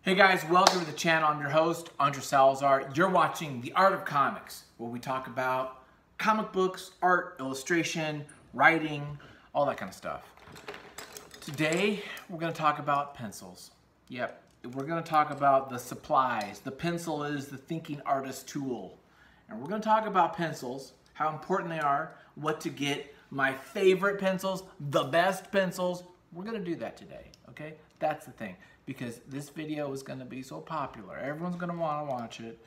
Hey guys, welcome to the channel. I'm your host, Andre Salazar. You're watching The Art of Comics, where we talk about comic books, art, illustration, writing, all that kind of stuff. Today, we're going to talk about pencils. Yep, we're going to talk about the supplies. The pencil is the thinking artist tool. And we're going to talk about pencils, how important they are, what to get, my favorite pencils, the best pencils. We're going to do that today, okay? That's the thing. Because this video is going to be so popular. Everyone's going to want to watch it.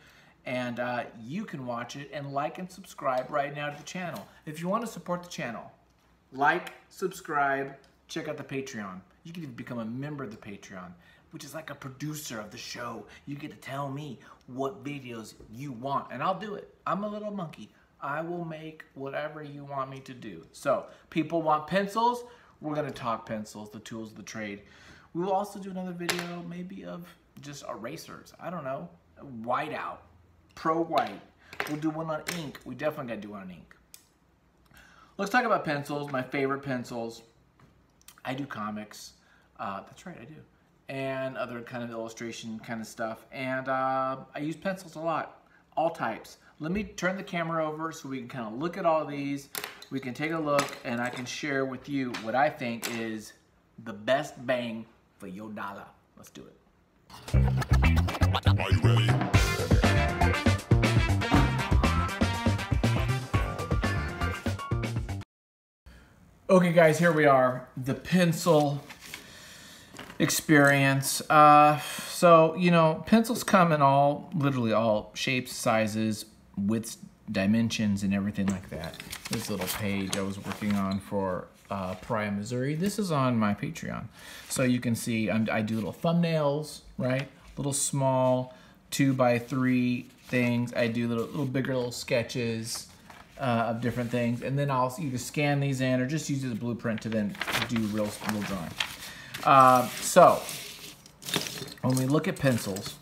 And you can watch it and like and subscribe right now to the channel. If you want to support the channel, like, subscribe, check out the Patreon. You can even become a member of the Patreon, which is like a producer of the show. You get to tell me what videos you want, and I'll do it. I'm a little monkey. I will make whatever you want me to do. So, people want pencils. We're going to talk pencils, the tools of the trade. We will also do another video maybe of just erasers. I don't know. Whiteout. Pro white. We'll do one on ink. We definitely got to do one on ink. Let's talk about pencils. My favorite pencils. I do comics. That's right, I do. And other kind of illustration kind of stuff. And I use pencils a lot. All types. Let me turn the camera over so we can kind of look at all these. We can take a look and I can share with you what I think is the best bang for your dollar. Let's do it. Are you ready? Okay guys, here we are. The pencil experience. So, you know, pencils come in literally all shapes, sizes, widths, dimensions, and everything like that. This little page I was working on for Pryor, Missouri. This is on my Patreon. So you can see I do little thumbnails, right? Little small 2x3 things. I do little bigger little sketches of different things. And then I'll either scan these in or just use it as a blueprint to then do real drawing. So when we look at pencils,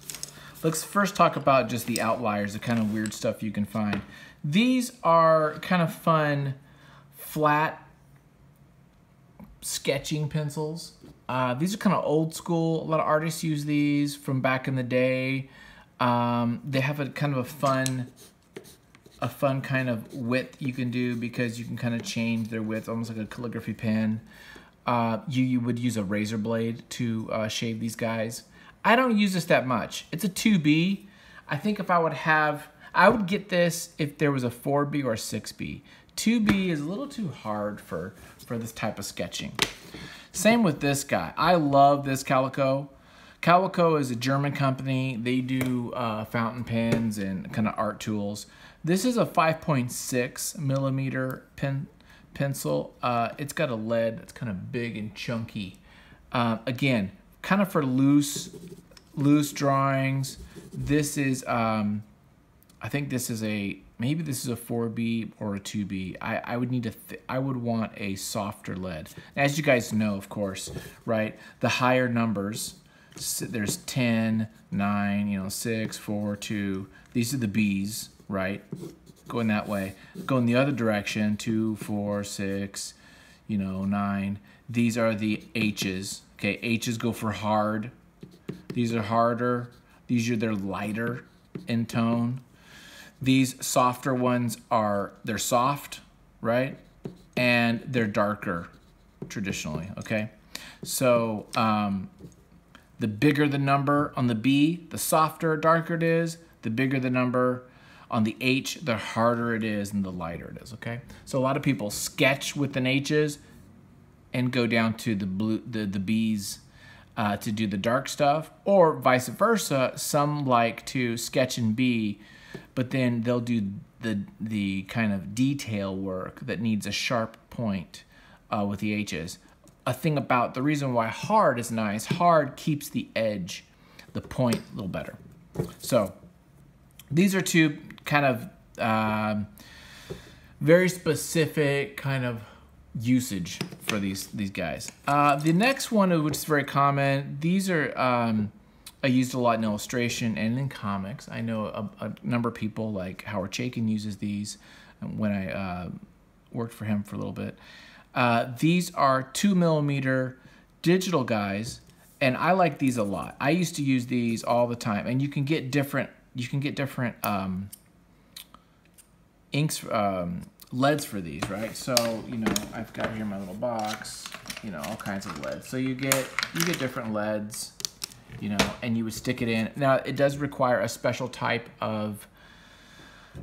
let's first talk about just the outliers, the kind of weird stuff you can find. These are kind of fun, flat sketching pencils. These are kind of old school. A lot of artists use these from back in the day. They have a kind of a fun kind of width you can do because you can kind of change their width, almost like a calligraphy pen. You would use a razor blade to shave these guys. I don't use this that much. It's a 2B. I think if I would get this if there was a 4B or a 6B. 2B is a little too hard for this type of sketching. Same with this guy. I love this Calico. Calico is a German company. They do fountain pens and kind of art tools. This is a 5.6 millimeter pencil. It's got a lead that's kind of big and chunky. Again, kind of for loose drawings. This is, I think this is maybe this is a 4B or a 2B. I would want a softer lead. As you guys know, of course, right? The higher numbers, there's 10, 9, 6, 4, 2. These are the B's, right? Going that way. Going the other direction, 2, 4, 6, 9. These are the H's. Okay, H's go for hard. These are harder. They're lighter in tone. These softer ones they're soft, right? And they're darker traditionally, okay? So the bigger the number on the B, the softer, darker it is. The bigger the number on the H, the harder it is and the lighter it is, okay? So a lot of people sketch with an H's and go down to the B's to do the dark stuff, or vice versa. Some like to sketch in B, but then they'll do the kind of detail work that needs a sharp point with the H's. A thing about the reason why hard is nice, hard keeps the edge, the point a little better. So these are two kind of very specific kind of usage for these guys. The next one, which is very common, these are I used a lot in illustration and in comics. I know a number of people like Howard Chaykin uses these when I worked for him for a little bit. These are 2mm digital guys, And I like these a lot. I used to use these all the time. And you can get different inks, leads for these, right? So, you know, I've got here my little box, you know, all kinds of leads. So you get different leads, you know, and you would stick it in. Now, it does require a special type of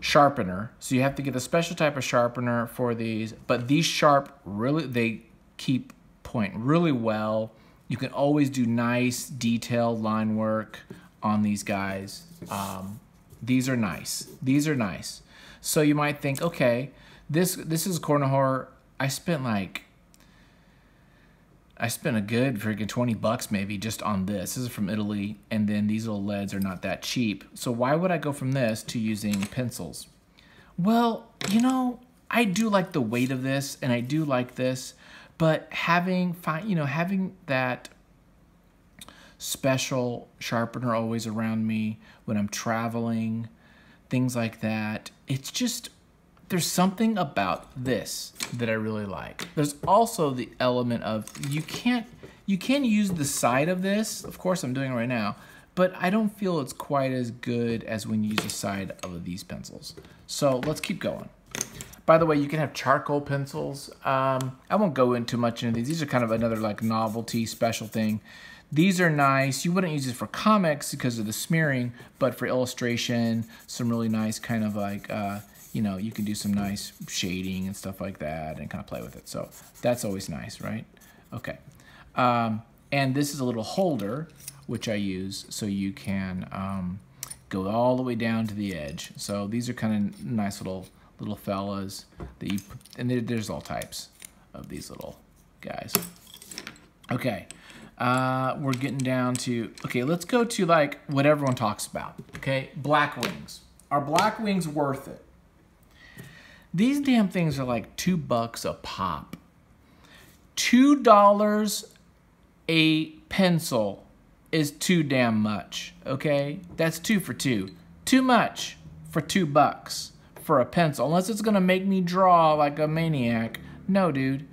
sharpener. So you have to get a special type of sharpener for these. But these sharp, really, they keep point really well. You can always do nice, detailed line work on these guys. These are nice. These are nice. So you might think, okay, this is corner horror. I spent a good freaking 20 bucks maybe just on this. This is from Italy, and then these little leads are not that cheap. So why would I go from this to using pencils? Well, you know, I do like the weight of this, and I do like this, but having that special sharpener always around me when I'm traveling, things like that, it's just, there's something about this that I really like. There's also the element of you can use the side of this. Of course, I'm doing it right now, but I don't feel it's quite as good as when you use the side of these pencils. So let's keep going. By the way, you can have charcoal pencils. I won't go into much into these. These are kind of another like novelty special thing. These are nice. You wouldn't use it for comics because of the smearing, but for illustration, some really nice kind of like, you know, you can do some nice shading and stuff like that and kind of play with it. So that's always nice, right? Okay. And this is a little holder, which I use so you can go all the way down to the edge. So these are kind of nice little fellas that you put, and there's all types of these little guys. Okay. We're getting down to, okay, let's go to like what everyone talks about, okay? Black wings. Are black wings worth it? These damn things are like $2 a pop. $2 a pencil is too damn much, okay? That's 2 for 2. Too much for $2 for a pencil, unless it's gonna make me draw like a maniac. No, dude.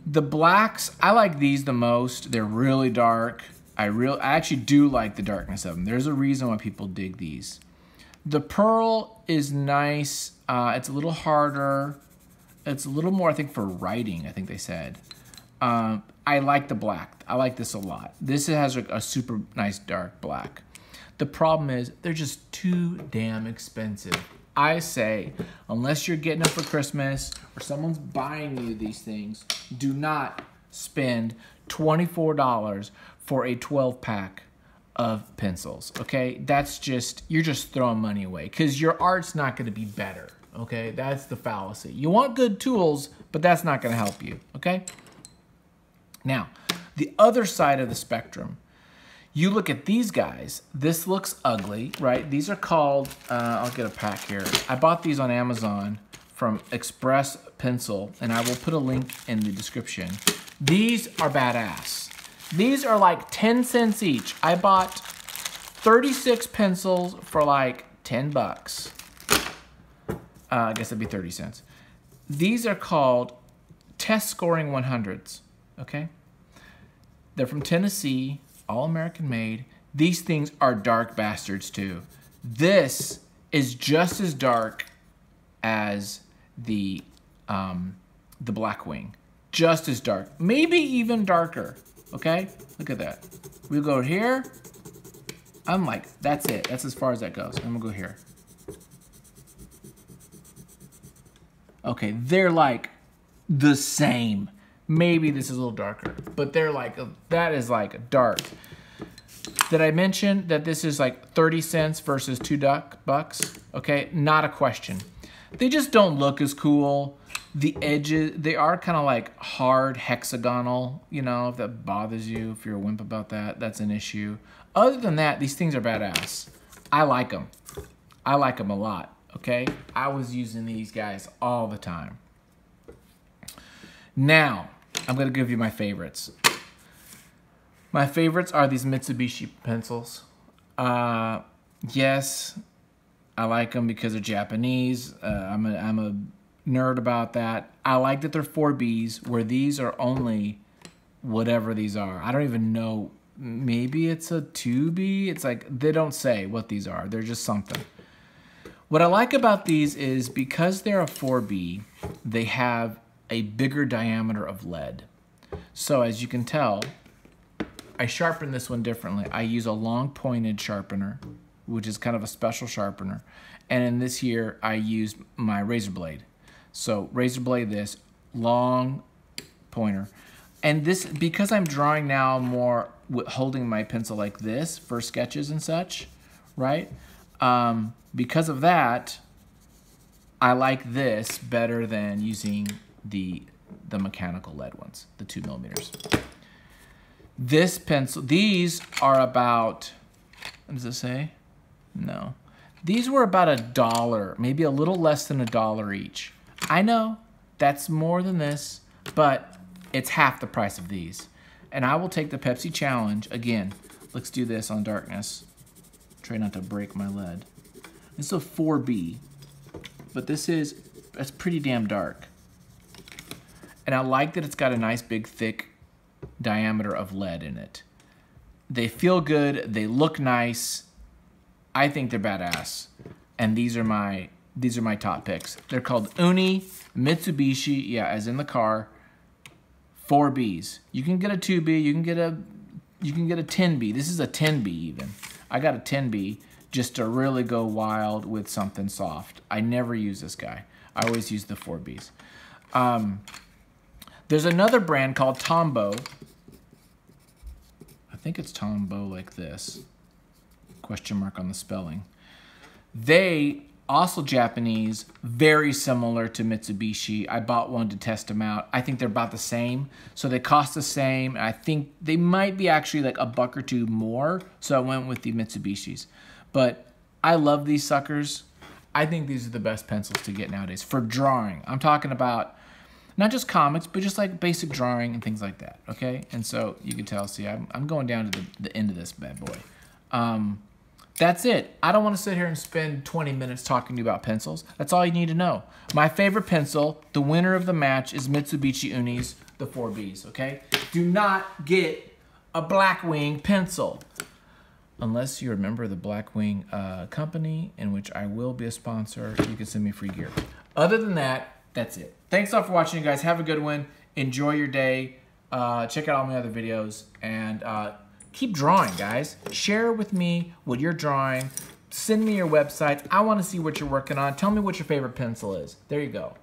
The blacks, I like these the most. They're really dark. I actually do like the darkness of them. There's a reason why people dig these. The pearl is nice. It's a little harder. It's a little more, I think, for writing, I think they said. I like the black. I like this a lot. This has a super nice dark black. The problem is they're just too damn expensive. I say, unless you're getting them for Christmas or someone's buying you these things, do not spend $24 for a 12-pack of pencils, okay? That's just, you're just throwing money away because your art's not gonna be better, okay? That's the fallacy. You want good tools, but that's not gonna help you, okay? Now, the other side of the spectrum, you look at these guys, this looks ugly, right? These are called, I'll get a pack here. I bought these on Amazon from Express Pencil, and I will put a link in the description. These are badass. These are like 10 cents each. I bought 36 pencils for like 10 bucks. I guess that'd be 30 cents. These are called Test Scoring 100s, okay? They're from Tennessee. All American made. These things are dark bastards too. This is just as dark as the black wing. Just as dark. Maybe even darker. Okay? Look at that. We'll go here. I'm like, that's it. That's as far as that goes. I'm gonna go here. Okay, they're like the same. Maybe this is a little darker, but they're like, that is like dark. Did I mention that this is like 30 cents versus $2? Okay, not a question. They just don't look as cool. The edges, they are kind of like hard hexagonal, you know, if that bothers you, if you're a wimp about that, that's an issue. Other than that, these things are badass. I like them. I like them a lot, okay? I was using these guys all the time. Now, I'm gonna give you my favorites. My favorites are these Mitsubishi pencils. Yes, I like them because they're Japanese. I'm a nerd about that. I like that they're 4Bs, where these are only whatever these are. I don't even know maybe it's a 2B. It's like, they don't say what these are. They're just something. What I like about these is because they're a 4B, they have a bigger diameter of lead. So as you can tell, I sharpen this one differently. I use a long pointed sharpener, which is kind of a special sharpener. And in this here, I use my razor blade. So razor blade this, long pointer. And this, because I'm drawing now more holding my pencil like this for sketches and such, right? Because of that, I like this better than using the mechanical lead ones, the 2mm. This pencil, these are about, what does it say? No. These were about $1, maybe a little less than $1 each. I know that's more than this, but it's half the price of these. And I will take the Pepsi Challenge. Again, let's do this on darkness. Try not to break my lead. This is a 4B, but that's pretty damn dark. And I like that it's got a nice big thick diameter of lead in it. They feel good, they look nice. I think they're badass. And these are my top picks. They're called Uni Mitsubishi, yeah, as in the car, 4Bs. You can get a 2B, you can get a 10B. This is a 10B even. I got a 10B just to really go wild with something soft. I never use this guy. I always use the 4Bs. There's another brand called Tombow. I think it's Tombow like this. Question mark on the spelling. They, also Japanese, very similar to Mitsubishi. I bought one to test them out. I think they're about the same. So they cost the same. I think they might be actually like $1 or $2 more. So I went with the Mitsubishis. But I love these suckers. I think these are the best pencils to get nowadays for drawing. I'm talking about not just comics, but just like basic drawing and things like that, okay? And so you can tell, see, I'm going down to the end of this bad boy. That's it. I don't want to sit here and spend 20 minutes talking to you about pencils. That's all you need to know. My favorite pencil, the winner of the match, is Mitsubishi Uni's, the 4Bs, okay? Do not get a Blackwing pencil unless you're a member of the Blackwing company, in which I will be a sponsor. You can send me free gear. Other than that, that's it. Thanks all for watching, you guys. Have a good one. Enjoy your day. Check out all my other videos. And keep drawing, guys. Share with me what you're drawing. Send me your websites. I want to see what you're working on. Tell me what your favorite pencil is. There you go.